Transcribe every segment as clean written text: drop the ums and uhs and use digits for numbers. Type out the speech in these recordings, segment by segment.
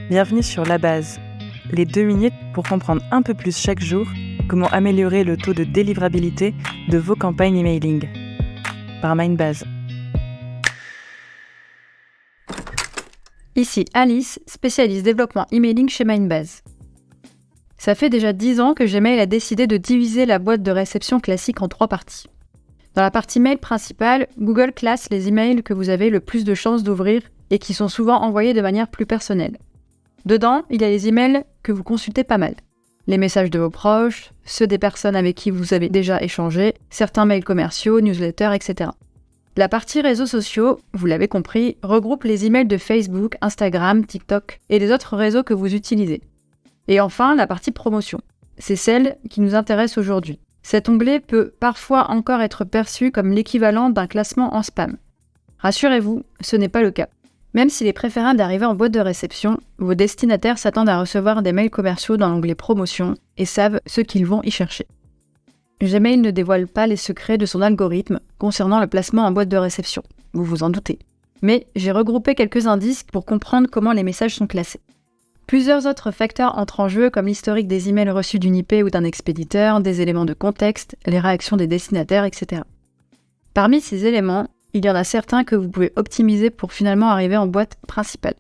Bienvenue sur La Base, les 2 minutes pour comprendre un peu plus chaque jour comment améliorer le taux de délivrabilité de vos campagnes emailing. Par Mindbase. Ici Alice, spécialiste développement emailing chez Mindbase. Ça fait déjà 10 ans que Gmail a décidé de diviser la boîte de réception classique en 3 parties. Dans la partie mail principale, Google classe les emails que vous avez le plus de chances d'ouvrir et qui sont souvent envoyés de manière plus personnelle. Dedans, il y a les emails que vous consultez pas mal. Les messages de vos proches, ceux des personnes avec qui vous avez déjà échangé, certains mails commerciaux, newsletters, etc. La partie réseaux sociaux, vous l'avez compris, regroupe les emails de Facebook, Instagram, TikTok et les autres réseaux que vous utilisez. Et enfin, la partie promotion. C'est celle qui nous intéresse aujourd'hui. Cet onglet peut parfois encore être perçu comme l'équivalent d'un classement en spam. Rassurez-vous, ce n'est pas le cas. Même s'il est préférable d'arriver en boîte de réception, vos destinataires s'attendent à recevoir des mails commerciaux dans l'onglet promotion et savent ce qu'ils vont y chercher. Gmail ne dévoile pas les secrets de son algorithme concernant le placement en boîte de réception, vous vous en doutez. Mais j'ai regroupé quelques indices pour comprendre comment les messages sont classés. Plusieurs autres facteurs entrent en jeu comme l'historique des emails reçus d'une IP ou d'un expéditeur, des éléments de contexte, les réactions des destinataires, etc. Parmi ces éléments, il y en a certains que vous pouvez optimiser pour finalement arriver en boîte principale.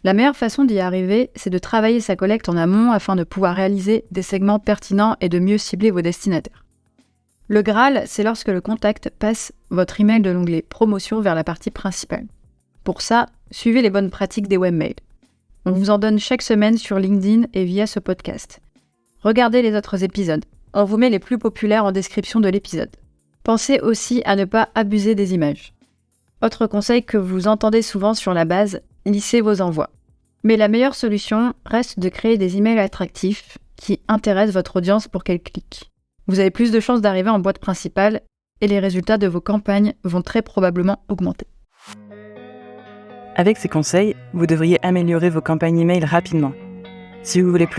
La meilleure façon d'y arriver, c'est de travailler sa collecte en amont afin de pouvoir réaliser des segments pertinents et de mieux cibler vos destinataires. Le Graal, c'est lorsque le contact passe votre email de l'onglet promotion vers la partie principale. Pour ça, suivez les bonnes pratiques des webmails. On vous en donne chaque semaine sur LinkedIn et via ce podcast. Regardez les autres épisodes. On vous met les plus populaires en description de l'épisode. Pensez aussi à ne pas abuser des images. Autre conseil que vous entendez souvent sur La Base, lissez vos envois. Mais la meilleure solution reste de créer des emails attractifs qui intéressent votre audience pour qu'elle clique. Vous avez plus de chances d'arriver en boîte principale et les résultats de vos campagnes vont très probablement augmenter. Avec ces conseils, vous devriez améliorer vos campagnes email rapidement. Si vous voulez plus